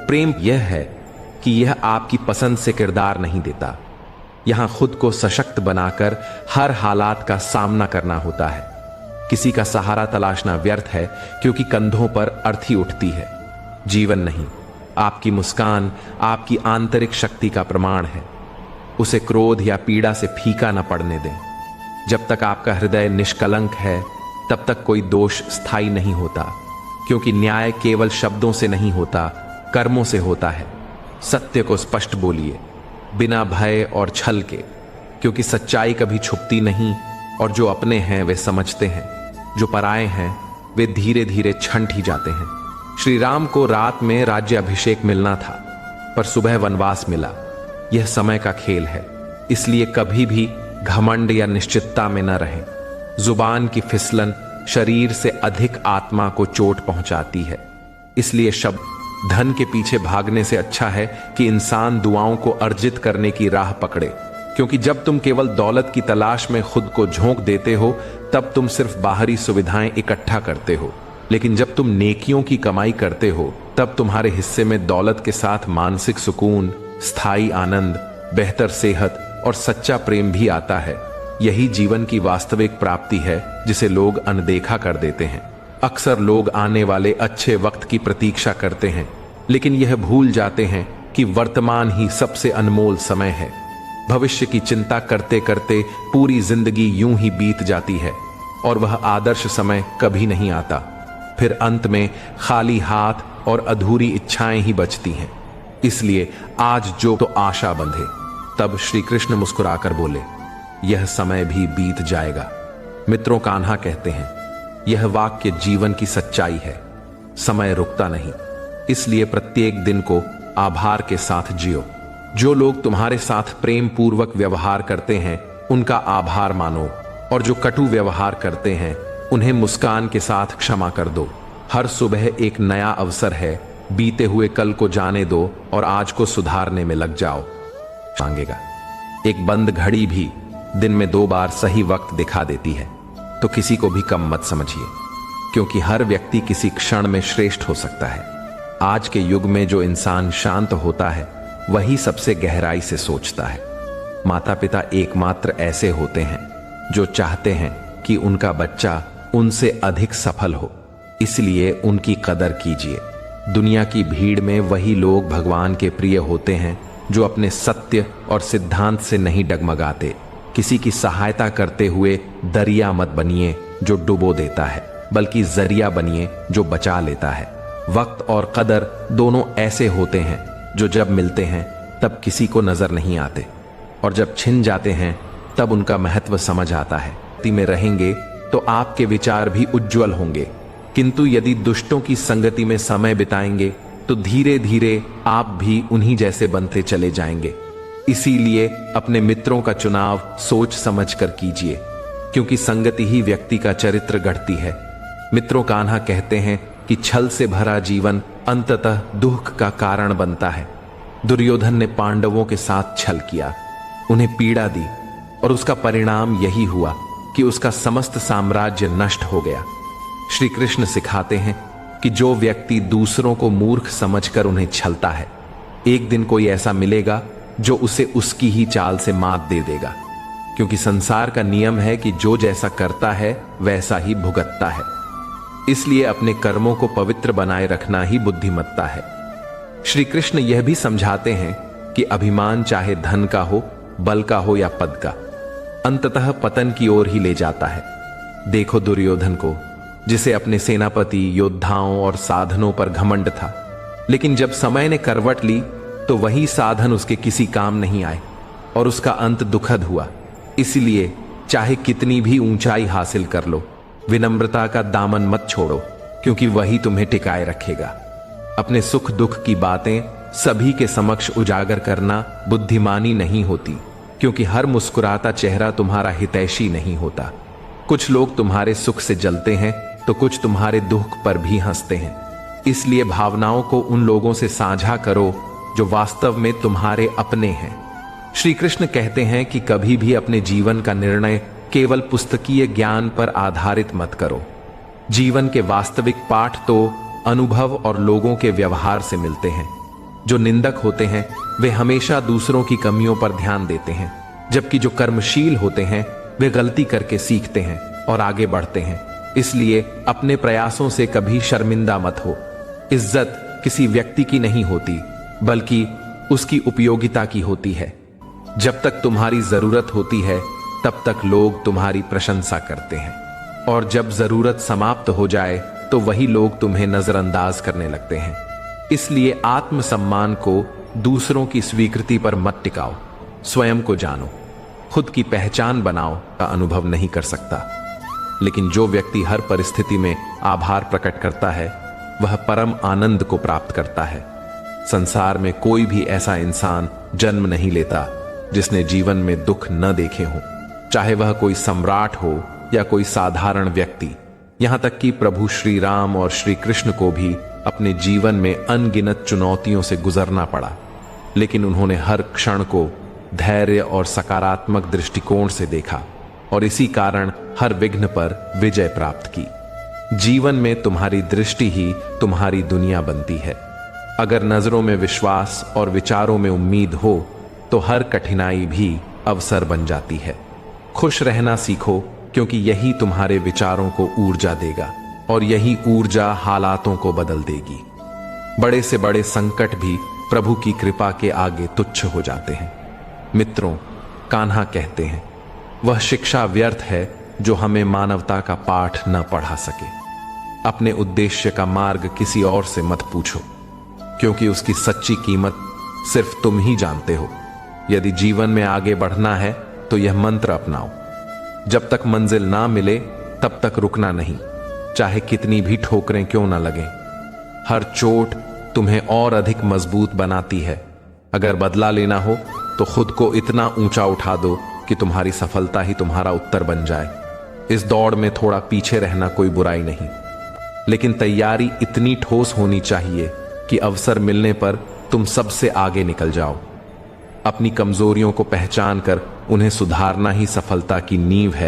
प्रेम यह है कि यह आपकी पसंद से किरदार नहीं देता। यहां खुद को सशक्त बनाकर हर हालात का सामना करना होता है। किसी का सहारा तलाशना व्यर्थ है, क्योंकि कंधों पर अर्थी उठती है, जीवन नहीं। आपकी मुस्कान आपकी आंतरिक शक्ति का प्रमाण है। उसे क्रोध या पीड़ा से फीका न पड़ने दें। जब तक आपका हृदय निष्कलंक है, तब तक कोई दोष स्थायी नहीं होता, क्योंकि न्याय केवल शब्दों से नहीं होता, कर्मों से होता है। सत्य को स्पष्ट बोलिए, बिना भय और छल के, क्योंकि सच्चाई कभी छुपती नहीं, और जो अपने हैं वे समझते हैं, जो पराए हैं वे धीरे धीरे छंट ही जाते हैं। श्री राम को रात में राज्य अभिषेक मिलना था, पर सुबह वनवास मिला। यह समय का खेल है, इसलिए कभी भी घमंड या निश्चितता में न रहें। जुबान की फिसलन शरीर से अधिक आत्मा को चोट पहुंचाती है। इसलिए शब्द धन के पीछे भागने से अच्छा है कि इंसान दुआओं को अर्जित करने की राह पकड़े, क्योंकि जब तुम केवल दौलत की तलाश में खुद को झोंक देते हो, तब तुम सिर्फ बाहरी सुविधाएं इकट्ठा करते हो। लेकिन जब तुम नेकियों की कमाई करते हो, तब तुम्हारे हिस्से में दौलत के साथ मानसिक सुकून, स्थायी आनंद, बेहतर सेहत और सच्चा प्रेम भी आता है। यही जीवन की वास्तविक प्राप्ति है, जिसे लोग अनदेखा कर देते हैं। अक्सर लोग आने वाले अच्छे वक्त की प्रतीक्षा करते हैं, लेकिन यह भूल जाते हैं कि वर्तमान ही सबसे अनमोल समय है। भविष्य की चिंता करते करते पूरी जिंदगी यूं ही बीत जाती है, और वह आदर्श समय कभी नहीं आता। फिर अंत में खाली हाथ और अधूरी इच्छाएं ही बचती हैं। इसलिए आज जो तो आशा बंधे। तब श्री कृष्ण मुस्कुराकर बोले, यह समय भी बीत जाएगा। मित्रों, कान्हा कहते हैं, यह वाक्य जीवन की सच्चाई है। समय रुकता नहीं, इसलिए प्रत्येक दिन को आभार के साथ जियो। जो लोग तुम्हारे साथ प्रेम पूर्वक व्यवहार करते हैं, उनका आभार मानो, और जो कटु व्यवहार करते हैं, उन्हें मुस्कान के साथ क्षमा कर दो। हर सुबह एक नया अवसर है। बीते हुए कल को जाने दो और आज को सुधारने में लग जाओ। मांगेगा। एक बंद घड़ी भी दिन में 2 बार सही वक्त दिखा देती है, तो किसी को भी कम मत समझिए, क्योंकि हर व्यक्ति किसी क्षण में श्रेष्ठ हो सकता है। आज के युग में जो इंसान शांत होता है, वही सबसे गहराई से सोचता है। माता पिता एकमात्र ऐसे होते हैं जो चाहते हैं कि उनका बच्चा उनसे अधिक सफल हो, इसलिए उनकी कदर कीजिए। दुनिया की भीड़ में वही लोग भगवान के प्रिय होते हैं जो अपने सत्य और सिद्धांत से नहीं डगमगाते। किसी की सहायता करते हुए दरिया मत बनिए जो डुबो देता है, बल्कि जरिया बनिए जो बचा लेता है। वक्त और कदर दोनों ऐसे होते हैं जो जब मिलते हैं तब किसी को नजर नहीं आते, और जब छिन जाते हैं तब उनका महत्व समझ आता है। में रहेंगे तो आपके विचार भी उज्जवल होंगे, किंतु यदि दुष्टों की संगति में समय बिताएंगे तो धीरे धीरे आप भी उन्हीं जैसे बनते चले जाएंगे। इसीलिए अपने मित्रों का चुनाव सोच समझकर कीजिए, क्योंकि संगति ही व्यक्ति का चरित्र गढ़ती है। मित्रों, कान्हा कहते हैं कि छल से भरा जीवन अंततः दुख का कारण बनता है। दुर्योधन ने पांडवों के साथ छल किया, उन्हें पीड़ा दी, और उसका परिणाम यही हुआ कि उसका समस्त साम्राज्य नष्ट हो गया। श्री कृष्ण सिखाते हैं कि जो व्यक्ति दूसरों को मूर्ख समझकर उन्हें छलता है, एक दिन कोई ऐसा मिलेगा जो उसे उसकी ही चाल से मात दे देगा, क्योंकि संसार का नियम है कि जो जैसा करता है वैसा ही भुगतता है। इसलिए अपने कर्मों को पवित्र बनाए रखना ही बुद्धिमत्ता है। श्री कृष्ण यह भी समझाते हैं कि अभिमान चाहे धन का हो, बल का हो या पद का, अंततः पतन की ओर ही ले जाता है। देखो दुर्योधन को, जिसे अपने सेनापति, योद्धाओं और साधनों पर घमंड था, लेकिन जब समय ने करवट ली तो वही साधन उसके किसी काम नहीं आए और उसका अंत दुखद हुआ। इसलिए चाहे कितनी भी ऊंचाई हासिल कर लो, विनम्रता का दामन मत छोड़ो, क्योंकि वही तुम्हें टिकाए रखेगा। अपने सुख दुख की बातें सभी के समक्ष उजागर करना बुद्धिमानी नहीं होती, क्योंकि हर मुस्कुराता चेहरा तुम्हारा हितैषी नहीं होता। कुछ लोग तुम्हारे सुख से जलते हैं तो कुछ तुम्हारे दुख पर भी हंसते हैं। इसलिए भावनाओं को उन लोगों से साझा करो जो वास्तव में तुम्हारे अपने हैं। श्री कृष्ण कहते हैं कि कभी भी अपने जीवन का निर्णय केवल पुस्तकीय ज्ञान पर आधारित मत करो। जीवन के वास्तविक पाठ तो अनुभव और लोगों के व्यवहार से मिलते हैं। जो निंदक होते हैं वे हमेशा दूसरों की कमियों पर ध्यान देते हैं, जबकि जो कर्मशील होते हैं वे गलती करके सीखते हैं और आगे बढ़ते हैं। इसलिए अपने प्रयासों से कभी शर्मिंदा मत हो। इज्जत किसी व्यक्ति की नहीं होती, बल्कि उसकी उपयोगिता की होती है। जब तक तुम्हारी जरूरत होती है तब तक लोग तुम्हारी प्रशंसा करते हैं, और जब जरूरत समाप्त हो जाए तो वही लोग तुम्हें नजरअंदाज करने लगते हैं। इसलिए आत्मसम्मान को दूसरों की स्वीकृति पर मत टिकाओ। स्वयं को जानो, खुद की पहचान बनाओ का अनुभव नहीं कर सकता। लेकिन जो व्यक्ति हर परिस्थिति में आभार प्रकट करता है वह परम आनंद को प्राप्त करता है। संसार में कोई भी ऐसा इंसान जन्म नहीं लेता जिसने जीवन में दुख न देखे हो, चाहे वह कोई सम्राट हो या कोई साधारण व्यक्ति। यहां तक कि प्रभु श्री राम और श्री कृष्ण को भी अपने जीवन में अनगिनत चुनौतियों से गुजरना पड़ा, लेकिन उन्होंने हर क्षण को धैर्य और सकारात्मक दृष्टिकोण से देखा और इसी कारण हर विघ्न पर विजय प्राप्त की। जीवन में तुम्हारी दृष्टि ही तुम्हारी दुनिया बनती है। अगर नजरों में विश्वास और विचारों में उम्मीद हो तो हर कठिनाई भी अवसर बन जाती है। खुश रहना सीखो, क्योंकि यही तुम्हारे विचारों को ऊर्जा देगा और यही ऊर्जा हालातों को बदल देगी। बड़े से बड़े संकट भी प्रभु की कृपा के आगे तुच्छ हो जाते हैं। मित्रों, कान्हा कहते हैं, वह शिक्षा व्यर्थ है जो हमें मानवता का पाठ न पढ़ा सके। अपने उद्देश्य का मार्ग किसी और से मत पूछो, क्योंकि उसकी सच्ची कीमत सिर्फ तुम ही जानते हो। यदि जीवन में आगे बढ़ना है तो यह मंत्र अपनाओ, जब तक मंजिल ना मिले तब तक रुकना नहीं, चाहे कितनी भी ठोकरें क्यों ना लगें। हर चोट तुम्हें और अधिक मजबूत बनाती है। अगर बदला लेना हो तो खुद को इतना ऊंचा उठा दो कि तुम्हारी सफलता ही तुम्हारा उत्तर बन जाए। इस दौड़ में थोड़ा पीछे रहना कोई बुराई नहीं, लेकिन तैयारी इतनी ठोस होनी चाहिए कि अवसर मिलने पर तुम सबसे आगे निकल जाओ। अपनी कमजोरियों को पहचान कर उन्हें सुधारना ही सफलता की नींव है